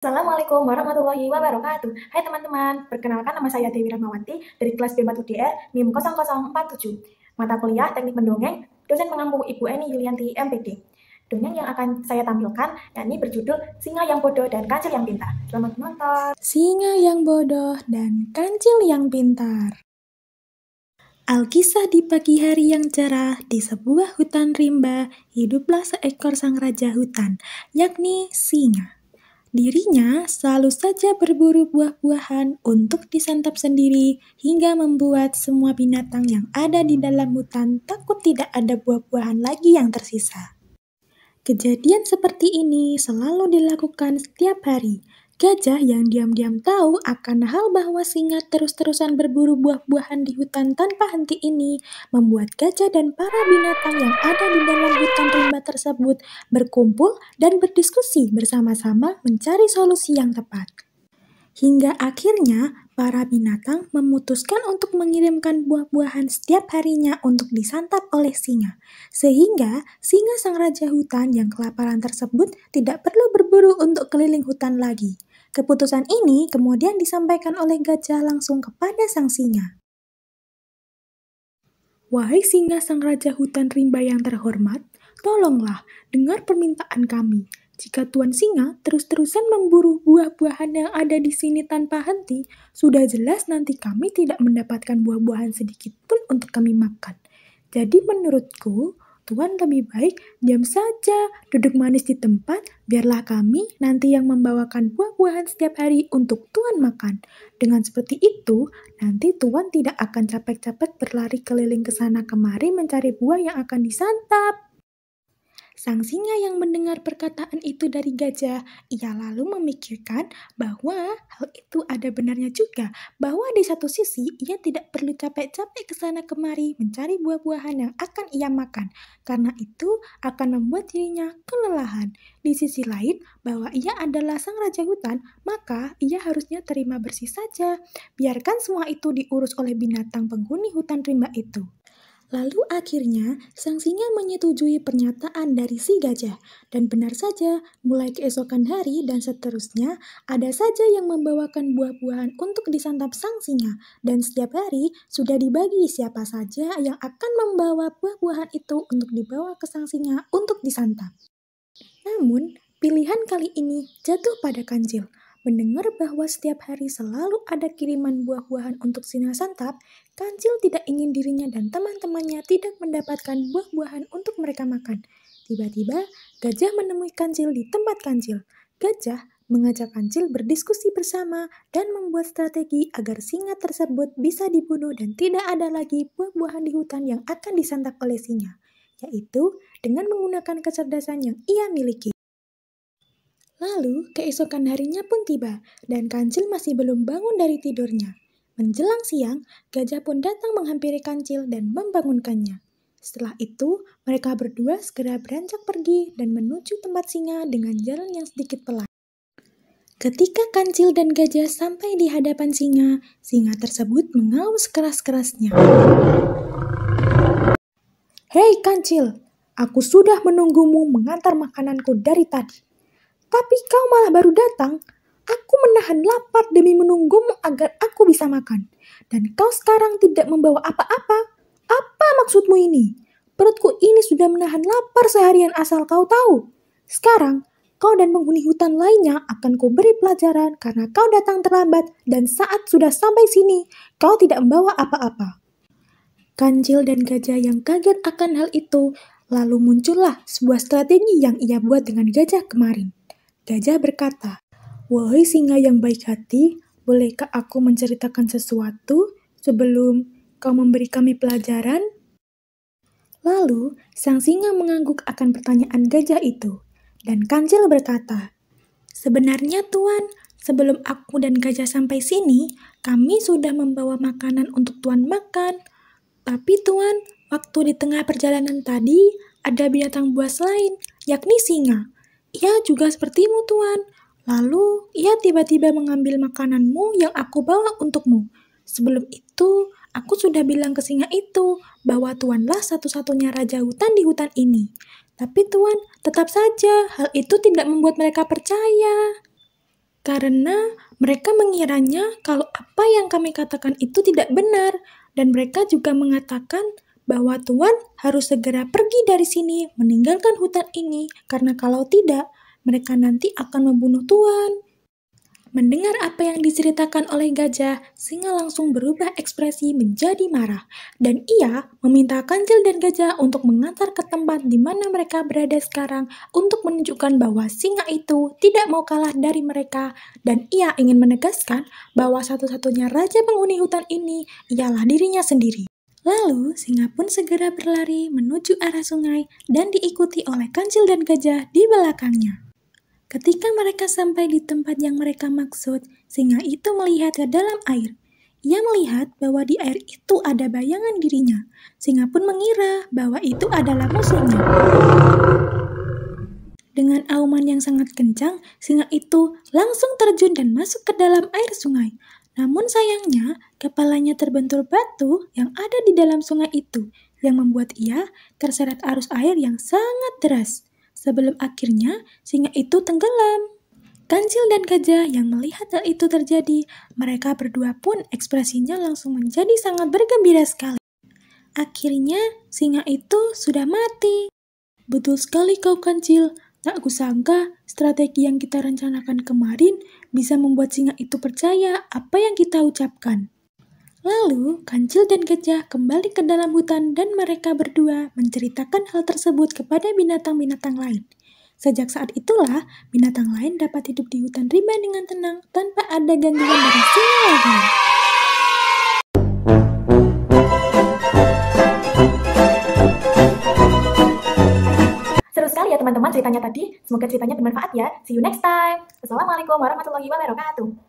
Assalamualaikum warahmatullahi wabarakatuh. Hai teman-teman, perkenalkan nama saya Dewi Rahmawati dari kelas B4 UDR NIM 0047. Mata kuliah Teknik Mendongeng, dosen pengampu Ibu Eni Yulianti MPD. Dongeng yang akan saya tampilkan yakni berjudul Singa yang Bodoh dan Kancil yang Pintar. Selamat menonton. Singa yang bodoh dan kancil yang pintar. Alkisah di pagi hari yang cerah, di sebuah hutan rimba, hiduplah seekor sang raja hutan, yakni singa. Dirinya selalu saja berburu buah-buahan untuk disantap sendiri, hingga membuat semua binatang yang ada di dalam hutan takut tidak ada buah-buahan lagi yang tersisa. Kejadian seperti ini selalu dilakukan setiap hari. Gajah yang diam-diam tahu akan hal bahwa singa terus-terusan berburu buah-buahan di hutan tanpa henti ini membuat gajah dan para binatang yang ada di dalam hutan rimba tersebut berkumpul dan berdiskusi bersama-sama mencari solusi yang tepat. Hingga akhirnya para binatang memutuskan untuk mengirimkan buah-buahan setiap harinya untuk disantap oleh singa. Sehingga singa sang raja hutan yang kelaparan tersebut tidak perlu berburu untuk keliling hutan lagi. Keputusan ini kemudian disampaikan oleh gajah langsung kepada sang singa. Wahai singa sang raja hutan rimba yang terhormat, tolonglah dengar permintaan kami. Jika Tuan Singa terus-terusan memburu buah-buahan yang ada di sini tanpa henti, sudah jelas nanti kami tidak mendapatkan buah-buahan sedikit pun untuk kami makan. Jadi menurutku, Tuan lebih baik diam saja, duduk manis di tempat, biarlah kami nanti yang membawakan buah-buahan setiap hari untuk Tuan makan. Dengan seperti itu, nanti Tuan tidak akan capek-capek berlari keliling ke sana kemari mencari buah yang akan disantap. Sang singa yang mendengar perkataan itu dari gajah, ia lalu memikirkan bahwa hal itu ada benarnya juga, bahwa di satu sisi ia tidak perlu capek-capek ke sana kemari mencari buah-buahan yang akan ia makan, karena itu akan membuat dirinya kelelahan. Di sisi lain, bahwa ia adalah sang raja hutan, maka ia harusnya terima bersih saja, biarkan semua itu diurus oleh binatang penghuni hutan rimba itu. Lalu akhirnya, sang singa menyetujui pernyataan dari si gajah. Dan benar saja, mulai keesokan hari dan seterusnya, ada saja yang membawakan buah-buahan untuk disantap sang singa. Dan setiap hari sudah dibagi siapa saja yang akan membawa buah-buahan itu untuk dibawa ke sang singa untuk disantap. Namun, pilihan kali ini jatuh pada kancil. Mendengar bahwa setiap hari selalu ada kiriman buah-buahan untuk singa santap, kancil tidak ingin dirinya dan teman-temannya tidak mendapatkan buah-buahan untuk mereka makan. Tiba-tiba, gajah menemui kancil di tempat kancil. Gajah mengajak kancil berdiskusi bersama dan membuat strategi agar singa tersebut bisa dibunuh dan tidak ada lagi buah-buahan di hutan yang akan disantap oleh singa, yaitu dengan menggunakan kecerdasan yang ia miliki. Lalu, keesokan harinya pun tiba, dan kancil masih belum bangun dari tidurnya. Menjelang siang, gajah pun datang menghampiri kancil dan membangunkannya. Setelah itu, mereka berdua segera beranjak pergi dan menuju tempat singa dengan jalan yang sedikit pelan. Ketika kancil dan gajah sampai di hadapan singa, singa tersebut mengaus keras-kerasnya. Hei kancil, aku sudah menunggumu mengantar makananku dari tadi. Tapi kau malah baru datang. Aku menahan lapar demi menunggumu agar aku bisa makan. Dan kau sekarang tidak membawa apa-apa. Apa maksudmu ini? Perutku ini sudah menahan lapar seharian asal kau tahu. Sekarang, kau dan penghuni hutan lainnya akan kuberi pelajaran karena kau datang terlambat dan saat sudah sampai sini, kau tidak membawa apa-apa. Kancil dan gajah yang kaget akan hal itu, lalu muncullah sebuah strategi yang ia buat dengan gajah kemarin. Gajah berkata, "Wahai singa yang baik hati, bolehkah aku menceritakan sesuatu sebelum kau memberi kami pelajaran?" Lalu, sang singa mengangguk akan pertanyaan gajah itu, dan kancil berkata, "Sebenarnya Tuan, sebelum aku dan gajah sampai sini, kami sudah membawa makanan untuk Tuan makan. Tapi Tuan, waktu di tengah perjalanan tadi, ada binatang buas lain, yakni singa. Ia juga sepertimu, Tuan. Lalu, ia tiba-tiba mengambil makananmu yang aku bawa untukmu. Sebelum itu, aku sudah bilang ke singa itu bahwa Tuanlah satu-satunya raja hutan di hutan ini. Tapi Tuan, tetap saja hal itu tidak membuat mereka percaya." Karena mereka mengiranya kalau apa yang kami katakan itu tidak benar, dan mereka juga mengatakan bahwa Tuan harus segera pergi dari sini, meninggalkan hutan ini, karena kalau tidak, mereka nanti akan membunuh Tuan. Mendengar apa yang diceritakan oleh gajah, singa langsung berubah ekspresi menjadi marah, dan ia meminta kancil dan gajah untuk mengantar ke tempat di mana mereka berada sekarang untuk menunjukkan bahwa singa itu tidak mau kalah dari mereka, dan ia ingin menegaskan bahwa satu-satunya raja penghuni hutan ini ialah dirinya sendiri. Lalu, singa pun segera berlari menuju arah sungai dan diikuti oleh kancil dan gajah di belakangnya. Ketika mereka sampai di tempat yang mereka maksud, singa itu melihat ke dalam air. Ia melihat bahwa di air itu ada bayangan dirinya. Singa pun mengira bahwa itu adalah musuhnya. Dengan auman yang sangat kencang, singa itu langsung terjun dan masuk ke dalam air sungai. Namun sayangnya, kepalanya terbentur batu yang ada di dalam sungai itu, yang membuat ia terseret arus air yang sangat deras. Sebelum akhirnya, singa itu tenggelam. Kancil dan gajah yang melihat hal itu terjadi, mereka berdua pun ekspresinya langsung menjadi sangat bergembira sekali. Akhirnya, singa itu sudah mati. Betul sekali kau, Kancil. Tak kusangka strategi yang kita rencanakan kemarin bisa membuat singa itu percaya apa yang kita ucapkan. Lalu, Kancil dan gajah kembali ke dalam hutan dan mereka berdua menceritakan hal tersebut kepada binatang-binatang lain. Sejak saat itulah, binatang lain dapat hidup di hutan rimba dengan tenang tanpa ada gangguan dari singa lagi. Seru sekali ya teman-teman ceritanya tadi. Semoga ceritanya bermanfaat ya. See you next time. Wassalamualaikum warahmatullahi wabarakatuh.